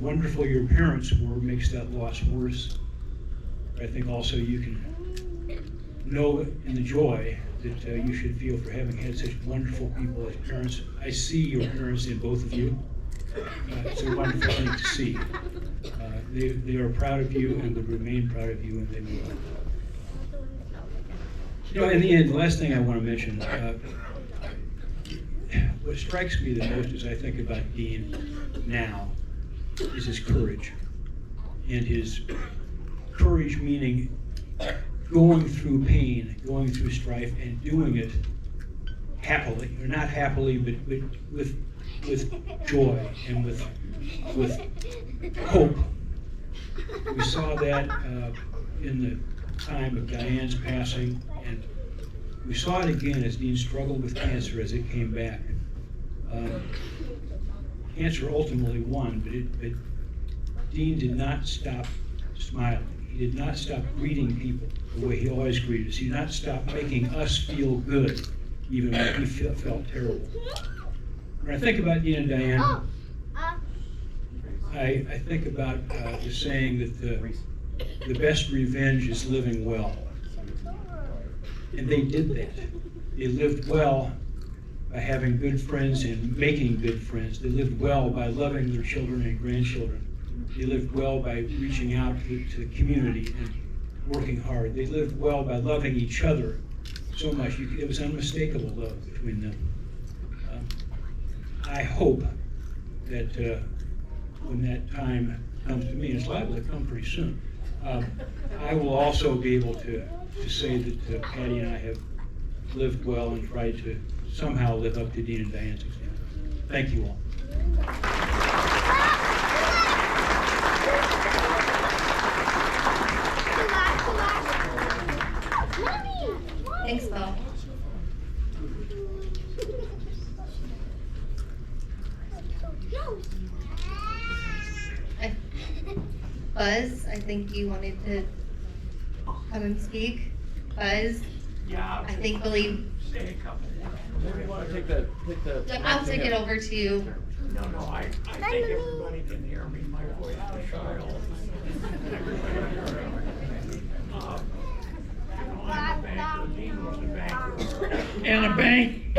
wonderful your parents were makes that loss worse. But I think also you can know in the joy that you should feel for having had such wonderful people as parents. I see your parents in both of you. It's a wonderful thing to see. They are proud of you and would remain proud of you, and they will. You know, in the end, the last thing I want to mention, what strikes me the most as I think about Dean now is his courage. And his courage meaning going through pain, going through strife, and doing it happily, or not happily, but with joy and with hope. We saw that in the time of Diane's passing, and we saw it again as Dean struggled with cancer as it came back. Cancer ultimately won, but Dean did not stop smiling. He did not stop greeting people the way he always greeted us. He did not stop making us feel good, even when he felt terrible. When I think about Dean and Diane, I think about the saying that the best revenge is living well. And they did that. They lived well by having good friends and making good friends. They lived well by loving their children and grandchildren. They lived well by reaching out to the community and working hard. They lived well by loving each other so much. It was unmistakable love between them. I hope that when that time comes to me, and it's liable to come pretty soon, I will also be able to say that Patty and I have lived well and tried to somehow live up to Dean and Diane's example. Thank you all. Thanks, Bo. Buzz, I think you wanted to come and speak. Buzz? Yeah. I think believe. Say a couple words. Maybe you want to take the I'll take it over to you. No, I think everybody can hear me. My voice is shy all the time. I'm a banker. Dean was a banker. And a bank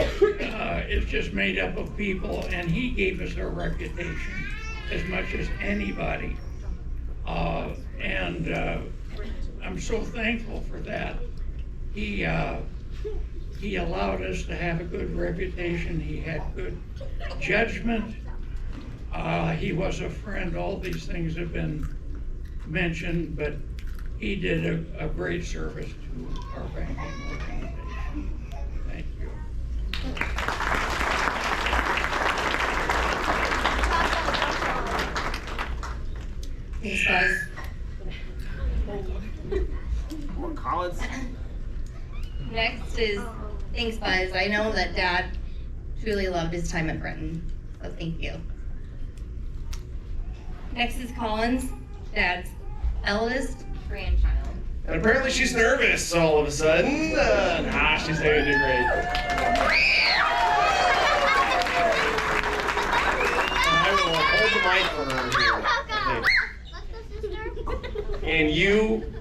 is just made up of people, and he gave us our reputation as much as anybody. And I'm so thankful for that. He allowed us to have a good reputation. He had good judgment. He was a friend. All these things have been mentioned, but he did a great service to our banking organization. Thank you. Thanks, Buzz. More Collins. Next is, thanks, Buzz. I know that Dad truly loved his time at Brenton, so thank you. Next is Collins, Dad's eldest grandchild. And apparently she's nervous all of a sudden. Nah, she's gonna do great. I will hold the mic for her here. And you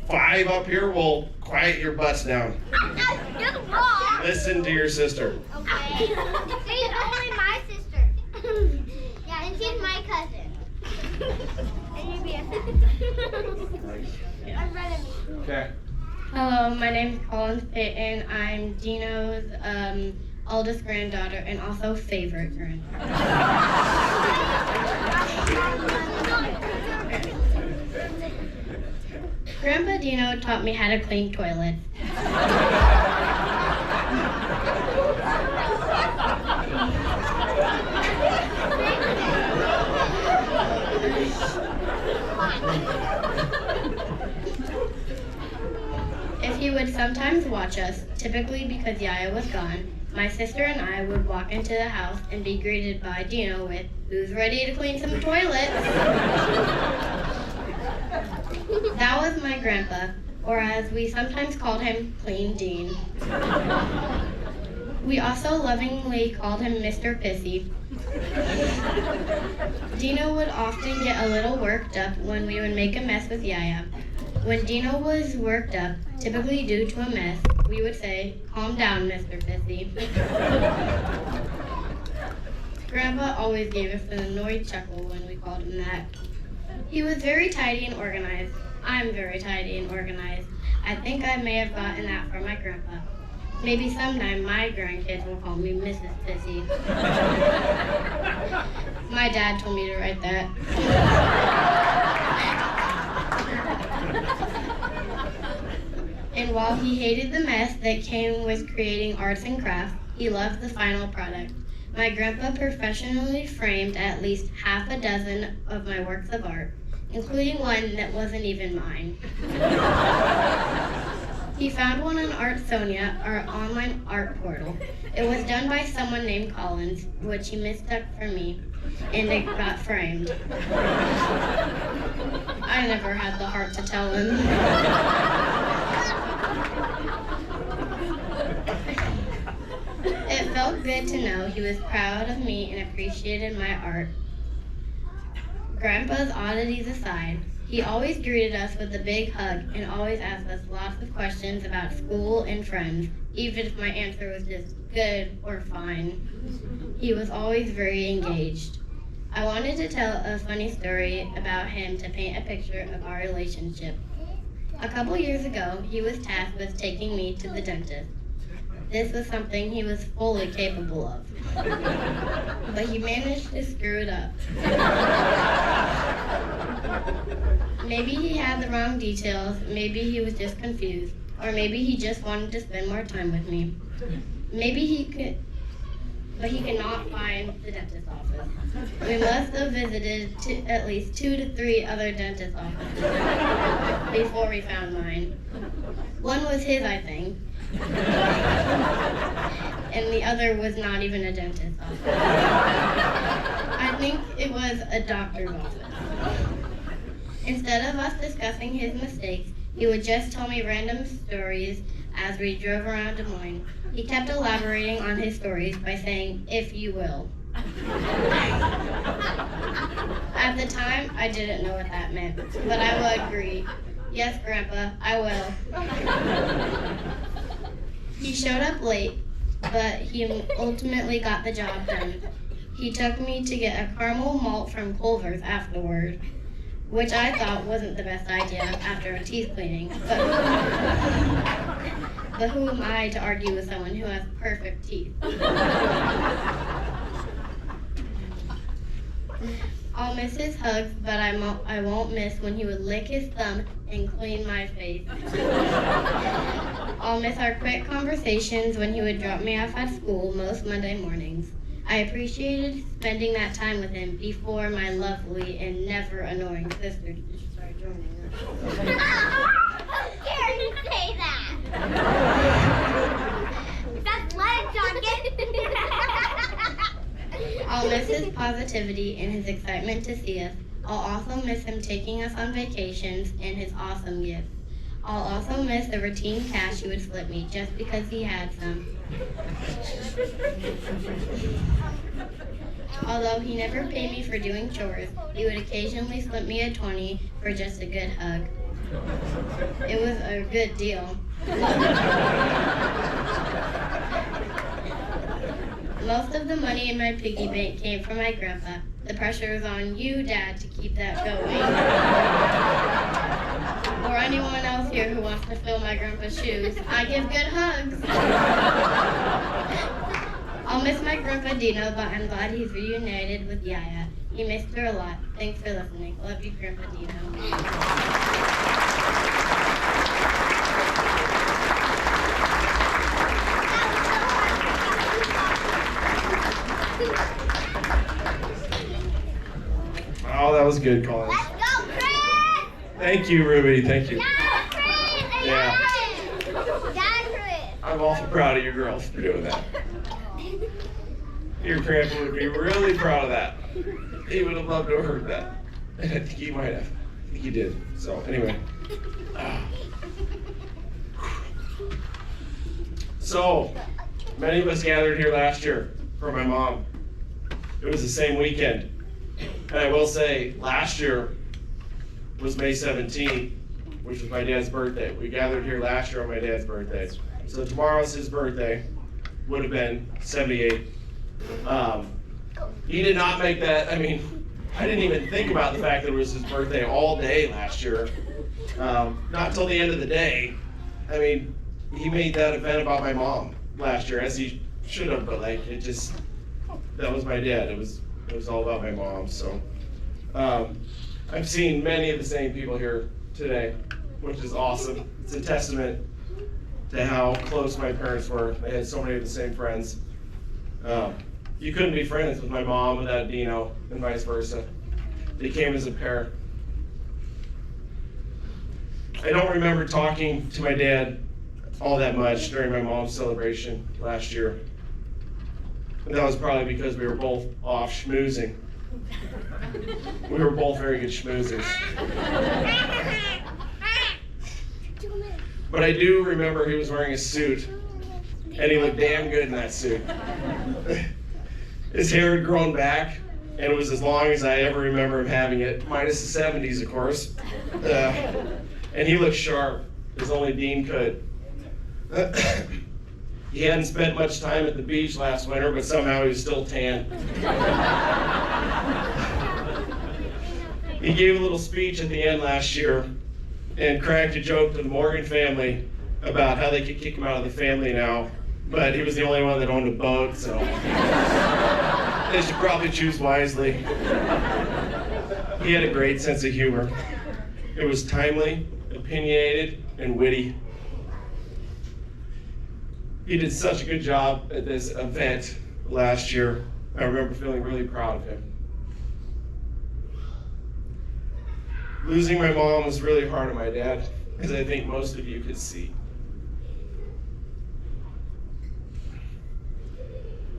5 up here will quiet your butts down. Listen to your sister. Okay. She's only my sister. Yeah, and she's my cousin. And you'd be a I'm running. Okay. Hello, my name is Collins Peyton. I'm Dino's oldest granddaughter and also favorite granddaughter. Grandpa Dino taught me how to clean toilets. He would sometimes watch us, typically because Yaya was gone. My sister and I would walk into the house and be greeted by Dino with, "Who's ready to clean some toilets?" That was my grandpa, or as we sometimes called him, Clean Dean. We also lovingly called him Mr. Pissy. Dino would often get a little worked up when we would make a mess with Yaya. When Dino was worked up, typically due to a mess, we would say, "Calm down, Mr. Pissy." Grandpa always gave us an annoyed chuckle when we called him that. He was very tidy and organized. I'm very tidy and organized. I think I may have gotten that from my grandpa. Maybe sometime my grandkids will call me Mrs. Pissy. My dad told me to write that. And while he hated the mess that came with creating arts and crafts, he loved the final product. My grandpa professionally framed at least half a dozen of my works of art, including one that wasn't even mine. He found one on Art Sonia, our online art portal. It was done by someone named Collins, which he mistook for me, and it got framed. I never had the heart to tell him. It felt good to know he was proud of me and appreciated my art. Grandpa's oddities aside, he always greeted us with a big hug and always asked us lots of questions about school and friends, even if my answer was just good or fine. He was always very engaged. I wanted to tell a funny story about him to paint a picture of our relationship. A couple years ago, he was tasked with taking me to the dentist. This was something he was fully capable of. But he managed to screw it up. Maybe he had the wrong details, maybe he was just confused, or maybe he just wanted to spend more time with me. Maybe he could, but he could not find the dentist's office. We must have visited at least 2 to 3 other dentist offices before we found mine. One was his, I think. And the other was not even a dentist's office. I think it was a doctor's office. Instead of us discussing his mistakes, he would just tell me random stories as we drove around Des Moines. He kept elaborating on his stories by saying, "if you will." At the time, I didn't know what that meant, but I will agree. "Yes, Grandpa, I will." He showed up late, but he ultimately got the job done. He took me to get a caramel malt from Culver's afterward, which I thought wasn't the best idea after a teeth cleaning. But who am I to argue with someone who has perfect teeth? I'll miss his hugs, but I won't miss when he would lick his thumb and clean my face. I'll miss our quick conversations when he would drop me off at school most Monday mornings. I appreciated spending that time with him before my lovely and never annoying sister started joining us. How dare you say that? That's live, I'll miss his positivity and his excitement to see us. I'll also miss him taking us on vacations and his awesome gifts. I'll also miss the routine cash he would slip me just because he had some. Although he never paid me for doing chores, he would occasionally slip me a 20 for just a good hug. It was a good deal. Most of the money in my piggy bank came from my grandpa. The pressure is on you, Dad, to keep that going. Or anyone else here who wants to fill my grandpa's shoes. I give good hugs. I'll miss my grandpa Dino, but I'm glad he's reunited with Yaya. He missed her a lot. Thanks for listening. Love you, Grandpa Dino. Oh, that was good, Collins. Let's go, Chris! Thank you, Ruby. Thank you. Yeah, Chris! Yeah. Dad, Chris! I'm awful proud of you girls for doing that. Your grandpa would be really proud of that. He would have loved to have heard that. And I think he might have. I think he did. So, anyway. So, many of us gathered here last year for my mom. It was the same weekend. And I will say, last year was May 17th, which was my dad's birthday. We gathered here last year on my dad's birthday. So tomorrow's his birthday, would have been 78. He did not make that, I mean, I didn't even think about the fact that it was his birthday all day last year. Not till the end of the day. I mean, he made that event about my mom last year, as he should have, but like, it just, that was my dad. It was all about my mom, so. I've seen many of the same people here today, which is awesome. It's a testament to how close my parents were. They had so many of the same friends. You couldn't be friends with my mom without Dino, and vice versa. They came as a pair. I don't remember talking to my dad all that much during my mom's celebration last year. And that was probably because we were both off schmoozing. We were both very good schmoozers. But I do remember he was wearing a suit, and he looked damn good in that suit. His hair had grown back, and it was as long as I ever remember him having it, minus the 70s, of course. And he looked sharp, as only Dean could. He hadn't spent much time at the beach last winter, but somehow he was still tan. He gave a little speech at the end last year and cracked a joke to the Morgan family about how they could kick him out of the family now, but he was the only one that owned a boat, so they should probably choose wisely. He had a great sense of humor. It was timely, opinionated, and witty. He did such a good job at this event last year. I remember feeling really proud of him. Losing my mom was really hard on my dad, as I think most of you could see.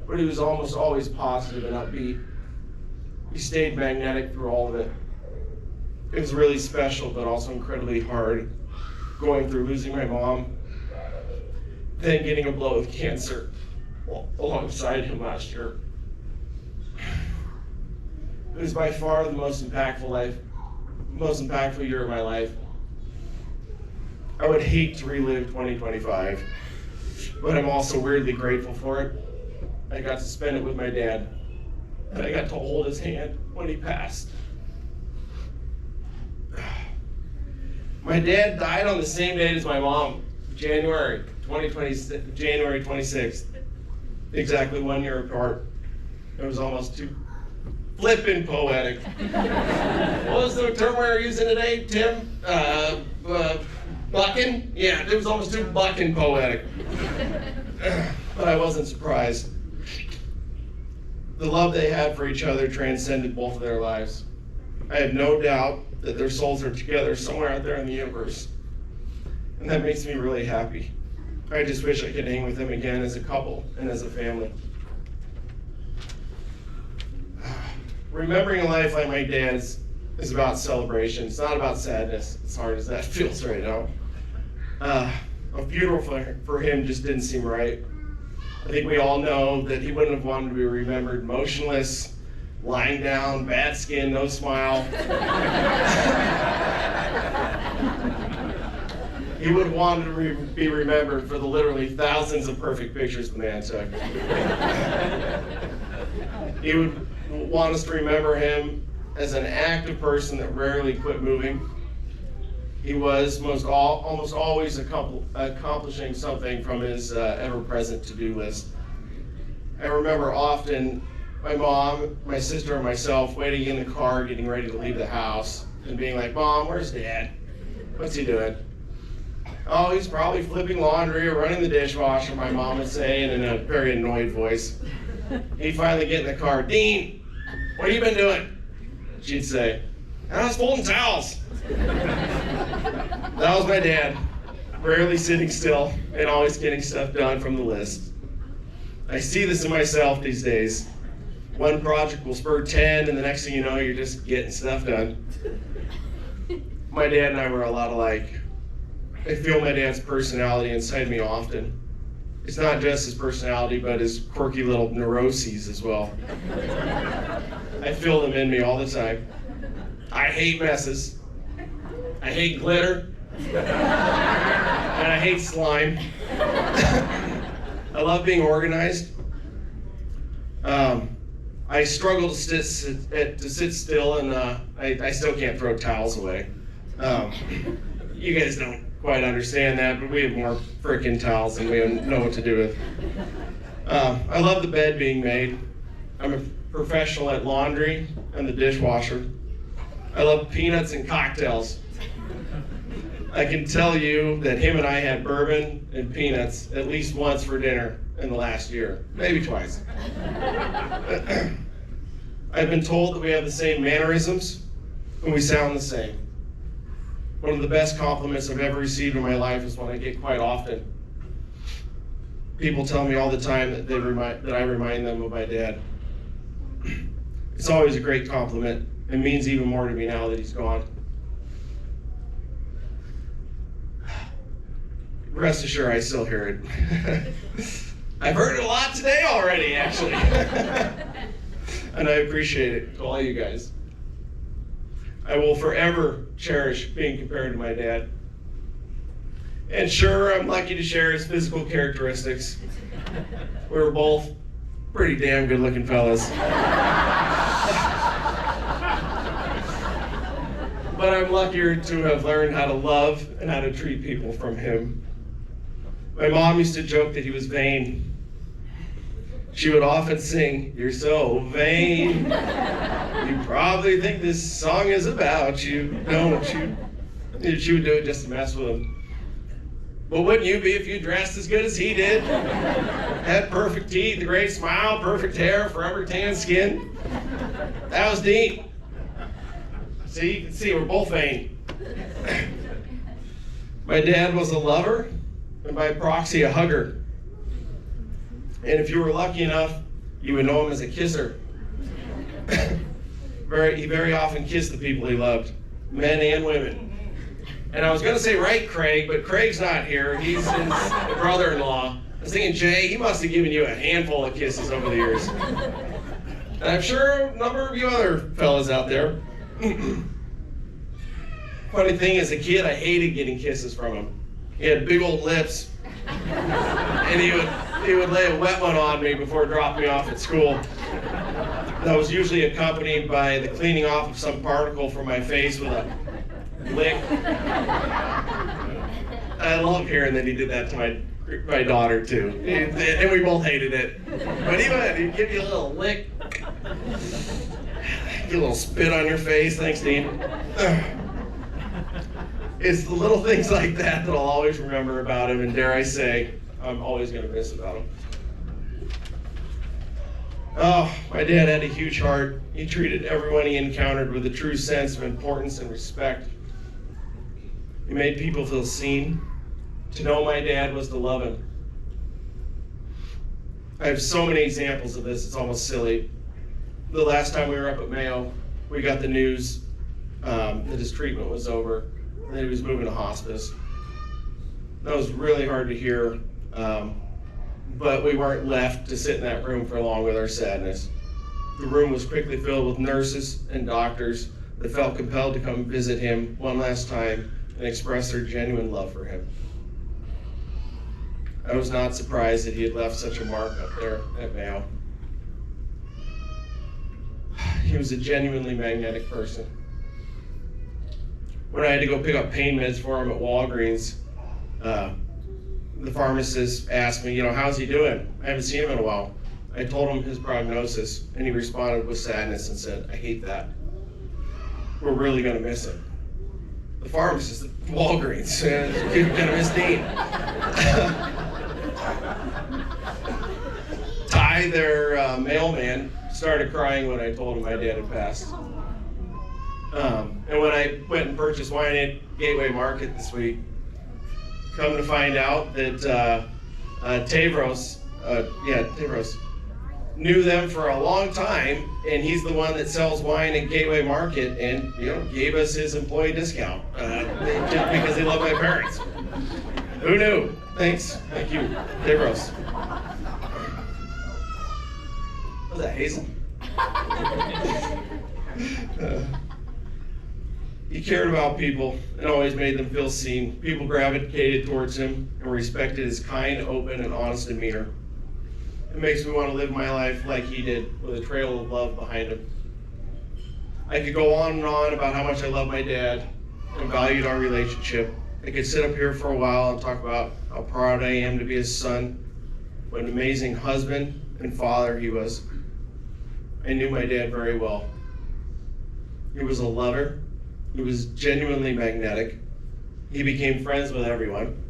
But he was almost always positive and upbeat. He stayed magnetic through all of it. It was really special, but also incredibly hard, going through losing my mom, then getting a blow of cancer alongside him last year. It was by far the most impactful year of my life. I would hate to relive 2025, but I'm also weirdly grateful for it. I got to spend it with my dad, and I got to hold his hand when he passed. My dad died on the same date as my mom, January 26th, exactly 1 year apart. It was almost too flippin' poetic. What was the term we were using today, Tim? Bucking? Yeah, it was almost too bucking poetic. But I wasn't surprised. The love they had for each other transcended both of their lives. I have no doubt that their souls are together somewhere out there in the universe. And that makes me really happy. I just wish I could hang with them again as a couple and as a family. Remembering a life like my dad's is about celebration. It's not about sadness, as hard as that feels right now. A funeral for him just didn't seem right. I think we all know that he wouldn't have wanted to be remembered motionless, lying down, bad skin, no smile. He would have wanted to be remembered for the literally thousands of perfect pictures the man took. He would want us to remember him as an active person that rarely quit moving. He was almost always accomplishing something from his ever-present to-do list. I remember often my mom, my sister, and myself waiting in the car, getting ready to leave the house, and being like, "Mom, where's Dad? What's he doing?" "Oh, he's probably flipping laundry or running the dishwasher," my mom would say in a very annoyed voice. He'd finally get in the car. "Dean, what have you been doing?" She'd say, "I was folding towels." That was my dad, rarely sitting still and always getting stuff done from the list. I see this in myself these days. One project will spur 10, and the next thing you know, you're just getting stuff done. My dad and I were a lot alike. I feel my dad's personality inside me often. It's not just his personality, but his quirky little neuroses as well. I feel them in me all the time. I hate messes. I hate glitter. And I hate slime. I love being organized. I struggle to sit still, and I still can't throw towels away. You guys don't quite understand that, but we have more frickin' towels than we know what to do with. I love the bed being made. I'm a professional at laundry and the dishwasher. I love peanuts and cocktails. I can tell you that him and I had bourbon and peanuts at least once for dinner in the last year, maybe twice. I've been told that we have the same mannerisms and we sound the same. One of the best compliments I've ever received in my life is one I get quite often. People tell me all the time that I remind them of my dad. It's always a great compliment. It means even more to me now that he's gone. Rest assured, I still hear it. I've heard it a lot today already, actually. And I appreciate it to all you guys. I will forever cherish being compared to my dad. And sure, I'm lucky to share his physical characteristics. We were both pretty damn good looking fellas. But I'm luckier to have learned how to love and how to treat people from him. My mom used to joke that he was vain. She would often sing, "You're so vain. You probably think this song is about you, don't you?" And she would do it just to mess with him. But wouldn't you be if you dressed as good as he did? Had perfect teeth, a great smile, perfect hair, forever tan skin? That was Dean. See, you can see we're both vain. My dad was a lover, and by proxy, a hugger. And if you were lucky enough, you would know him as a kisser. He very often kissed the people he loved, men and women. And I was going to say right, Craig, but Craig's not here. He's his brother-in-law. I was thinking, Jay, he must have given you a handful of kisses over the years. And I'm sure a number of you other fellas out there. Funny thing, as a kid, I hated getting kisses from him. He had big old lips. And he would lay a wet one on me before dropping me off at school. That was usually accompanied by the cleaning off of some particle from my face with a lick. I love hearing that he did that to my daughter too. And we both hated it. But he'd give you a little lick. Get a little spit on your face. Thanks, Dean. It's the little things like that that I'll always remember about him, and dare I say, I'm always going to miss about him. Oh, my dad had a huge heart. He treated everyone he encountered with a true sense of importance and respect. He made people feel seen. To know my dad was to love him. I have so many examples of this, it's almost silly. The last time we were up at Mayo, we got the news that his treatment was over, and that he was moving to hospice. That was really hard to hear, but we weren't left to sit in that room for long with our sadness. The room was quickly filled with nurses and doctors that felt compelled to come visit him one last time and express their genuine love for him. I was not surprised that he had left such a mark up there at Mayo. He was a genuinely magnetic person. When I had to go pick up pain meds for him at Walgreens, the pharmacist asked me, how's he doing? I haven't seen him in a while. I told him his prognosis, and he responded with sadness and said, "I hate that. We're really going to miss him." The pharmacist at Walgreens, going to miss Dean. Ty, their mailman, started crying when I told him my dad had passed. And when I went and purchased wine at Gateway Market this week, come to find out that Tavros knew them for a long time, and he's the one that sells wine at Gateway Market, and gave us his employee discount just because he loved my parents. Who knew? Thanks. Thank you. Davros. Was that Hazel? He cared about people and always made them feel seen. People gravitated towards him and respected his kind, open, and honest demeanor. It makes me want to live my life like he did, with a trail of love behind him. I could go on and on about how much I love my dad and valued our relationship. I could sit up here for a while and talk about how proud I am to be his son, what an amazing husband and father he was. I knew my dad very well. He was a lover. He was genuinely magnetic. He became friends with everyone.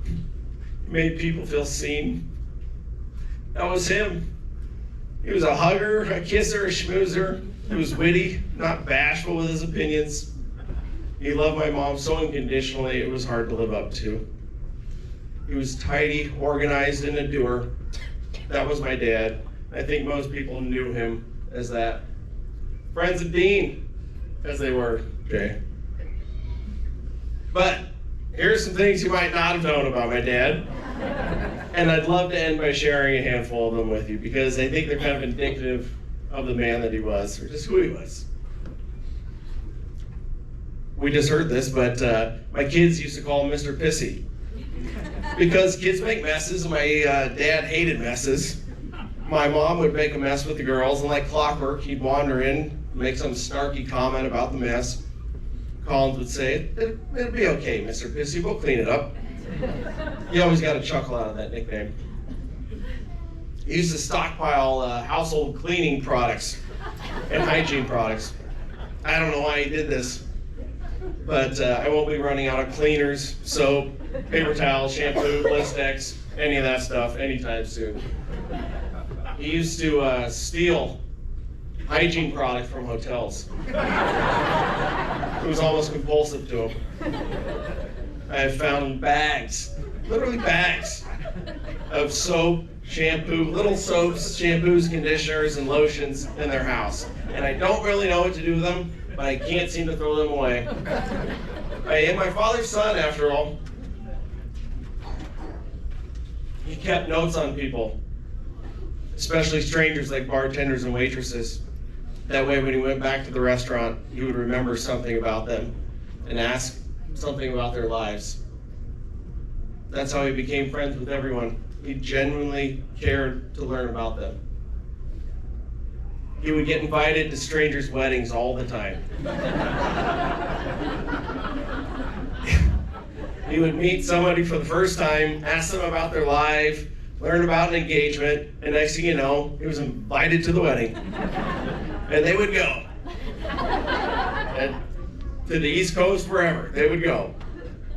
He made people feel seen. That was him. He was a hugger, a kisser, a schmoozer. He was witty, not bashful with his opinions. He loved my mom so unconditionally it was hard to live up to. He was tidy, organized, and a doer. That was my dad. I think most people knew him as that. Friends of Dean, as they were, Jay. But here's some things you might not have known about my dad. And I'd love to end by sharing a handful of them with you because I think they're kind of indicative of the man that he was, or just who he was. We just heard this, but my kids used to call him Mr. Pissy. Because kids make messes, and my dad hated messes. My mom would make a mess with the girls, and like clockwork, he'd wander in, make some snarky comment about the mess. Collins would say, it'll be okay, Mr. Pissy, we'll clean it up. He always got a chuckle out of that nickname. He used to stockpile household cleaning products and hygiene products. I don't know why he did this, but I won't be running out of cleaners, soap, paper towels, shampoo, Blistex, any of that stuff anytime soon. He used to steal hygiene products from hotels. It was almost compulsive to him. I have found bags, literally bags, of soap, shampoo, little soaps, shampoos, conditioners, and lotions in their house. And I don't really know what to do with them, but I can't seem to throw them away. I am my father's son, after all. He kept notes on people, especially strangers like bartenders and waitresses. That way, when he went back to the restaurant, he would remember something about them and ask something about their lives. That's how he became friends with everyone. He genuinely cared to learn about them. He would get invited to strangers' weddings all the time. He would meet somebody for the first time, ask them about their life, learn about an engagement, and next thing you know, he was invited to the wedding. And they would go. And to the East Coast, wherever, they would go.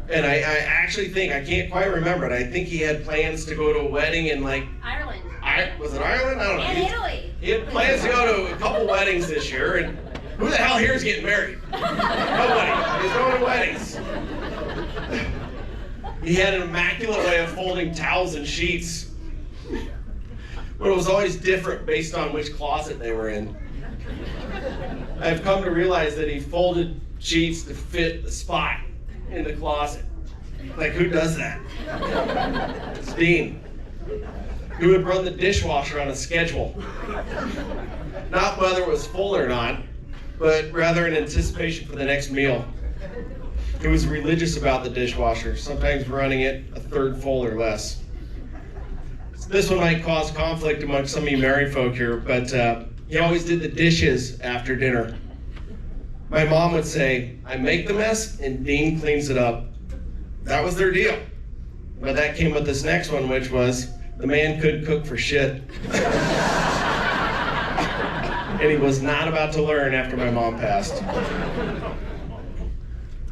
And I actually think, I can't quite remember it, I think he had plans to go to a wedding in like... Ireland. Was it Ireland? I don't know. And Italy. He had plans to go to a couple weddings this year, and who the hell here is getting married? Nobody. He's going to weddings. He had an immaculate way of folding towels and sheets. But it was always different based on which closet they were in. I've come to realize that he folded sheets to fit the spot in the closet. Like, who does that? It's Dean. He would run the dishwasher on a schedule. Not whether it was full or not, but rather in anticipation for the next meal. He was religious about the dishwasher, sometimes running it a third full or less. This one might cause conflict among some of you married folk here, but he always did the dishes after dinner. My mom would say, I make the mess and Dean cleans it up. That was their deal. But that came with this next one, which was, the man could cook for shit. And he was not about to learn after my mom passed.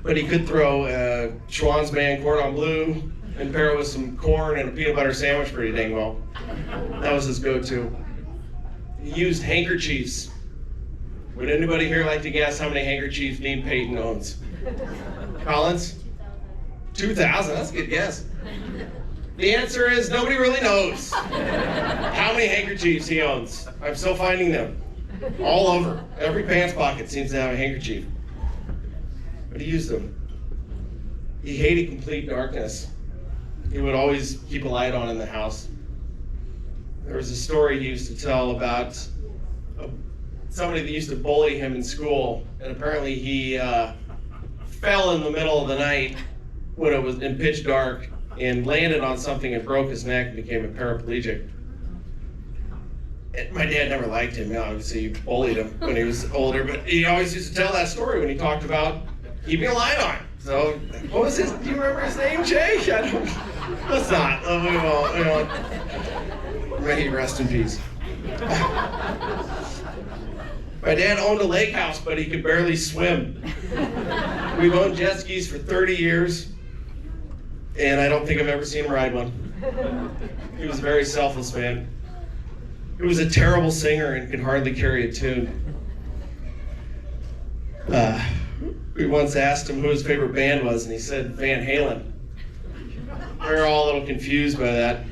But he could throw Schwann's man cordon bleu and pair it with some corn and a peanut butter sandwich pretty dang well. That was his go-to. He used handkerchiefs. Would anybody here like to guess how many handkerchiefs Dean Peyton owns? Collins? 2,000, that's a good guess. The answer is nobody really knows how many handkerchiefs he owns. I'm still finding them. All over. Every pants pocket seems to have a handkerchief. But he used them. He hated complete darkness. He would always keep a light on in the house. There was a story he used to tell about somebody that used to bully him in school, and apparently he fell in the middle of the night when it was in pitch dark and landed on something and broke his neck and became a paraplegic. And my dad never liked him. Obviously, he bullied him when he was older, but he always used to tell that story when he talked about keeping a light on. So, what was his? Do you remember his name, Jay? I don't. Let's not. We won't. May he rest in peace. My dad owned a lake house, but he could barely swim. We've owned jet skis for 30 years, and I don't think I've ever seen him ride one. He was a very selfless man. He was a terrible singer and could hardly carry a tune. We once asked him who his favorite band was, and he said Van Halen. We were all a little confused by that.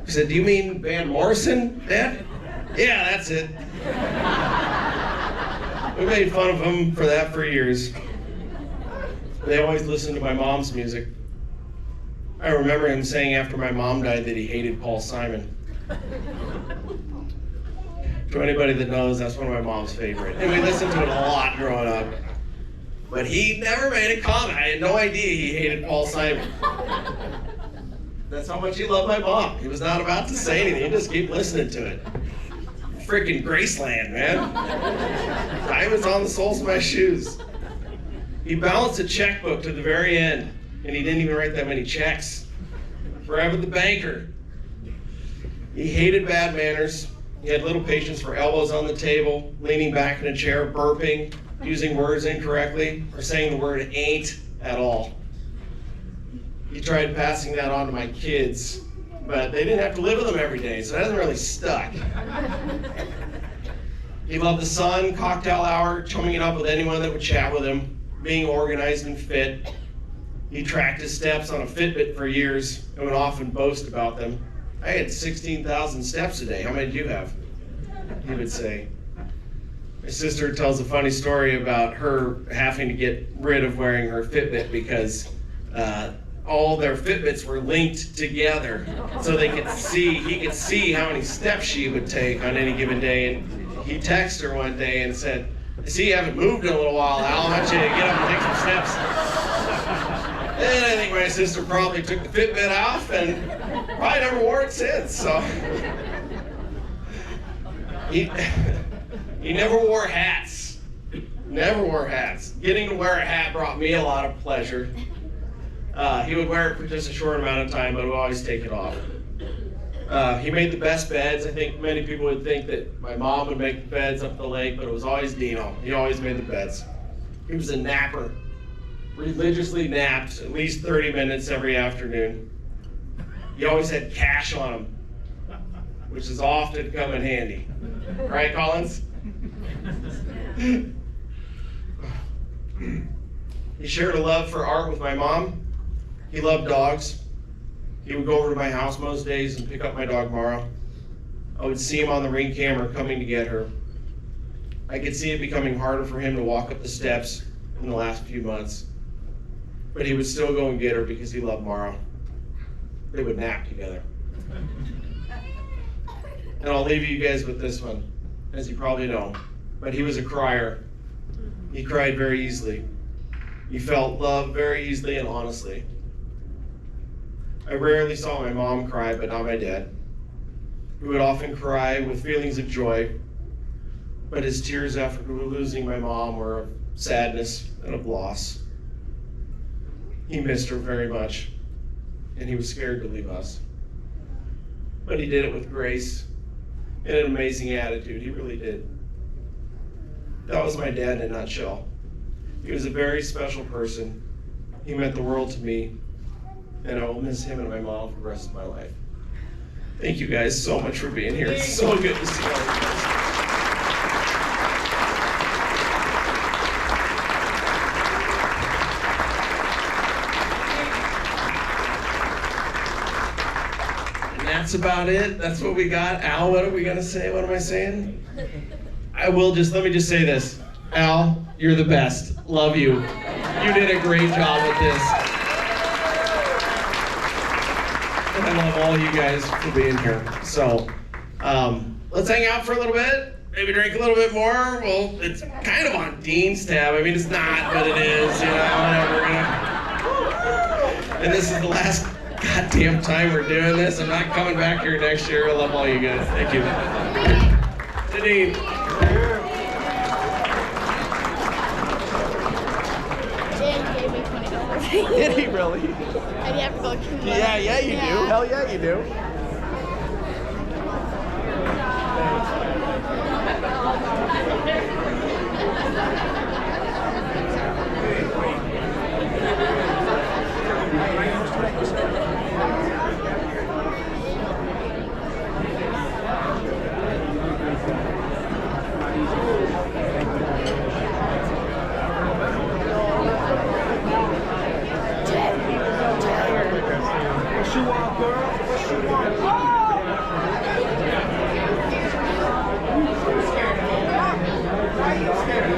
He said, "Do you mean Van Morrison, Dad?" "Yeah, that's it." We made fun of him for that for years. They always listened to my mom's music. I remember him saying after my mom died that he hated Paul Simon. To anybody that knows, that's one of my mom's favorite. And we listened to it a lot growing up. But he never made a comment. I had no idea he hated Paul Simon. That's how much he loved my mom. He was not about to say anything. He just keep listening to it. Freaking Graceland, man. Diamonds on the soles of my shoes. He balanced a checkbook to the very end, and he didn't even write that many checks. Forever the banker. He hated bad manners. He had little patience for elbows on the table, leaning back in a chair, burping, using words incorrectly, or saying the word ain't at all. He tried passing that on to my kids, but they didn't have to live with him every day, so it hasn't really stuck. He loved the sun, cocktail hour, chumming it up with anyone that would chat with him, being organized and fit. He tracked his steps on a Fitbit for years and would often boast about them. "I had 16,000 steps a day. How many do you have?" he would say. My sister tells a funny story about her having to get rid of wearing her Fitbit because all their Fitbits were linked together so he could see how many steps she would take on any given day. And he texted her one day and said, "I see you haven't moved in a little while, Al. I want you to get up and take some steps." And I think my sister probably took the Fitbit off and probably never wore it since. So he never wore hats. Never wore hats. Getting to wear a hat brought me a lot of pleasure. He would wear it for just a short amount of time, but would always take it off. He made the best beds. I think many people would think that my mom would make the beds up the lake, but it was always Dino. He always made the beds. He was a napper. Religiously napped at least 30 minutes every afternoon. He always had cash on him, which has often come in handy. Right, Collins? He shared a love for art with my mom. He loved dogs. He would go over to my house most days and pick up my dog Mara. I would see him on the Ring camera coming to get her. I could see it becoming harder for him to walk up the steps in the last few months. But he would still go and get her because he loved Mara. They would nap together. And I'll leave you guys with this one, as you probably know. But he was a crier. He cried very easily. He felt love very easily and honestly. I rarely saw my mom cry, but not my dad. He would often cry with feelings of joy, but his tears after losing my mom were of sadness and of loss. He missed her very much, and he was scared to leave us. But he did it with grace and an amazing attitude. He really did. That was my dad in a nutshell. He was a very special person. He meant the world to me, and I will miss him and my mom for the rest of my life. Thank you guys so much for being here. It's so good to see all of you guys. That's about it. That's what we got. Al, what are we gonna say? What am I saying? Let me just say this. Al, you're the best. Love you. You did a great job with this. I love all you guys for being here. So, let's hang out for a little bit. Maybe drink a little bit more. Well, it's kind of on Dean's tab. I mean, it's not, but it is. You know, whatever. And this is the last goddamn time we're doing this. I'm not coming back here next year. I love all you guys. Thank you. To Dean. Did he really? And you have to go to Yeah, you do. Hell yeah, you do. Why are you scared?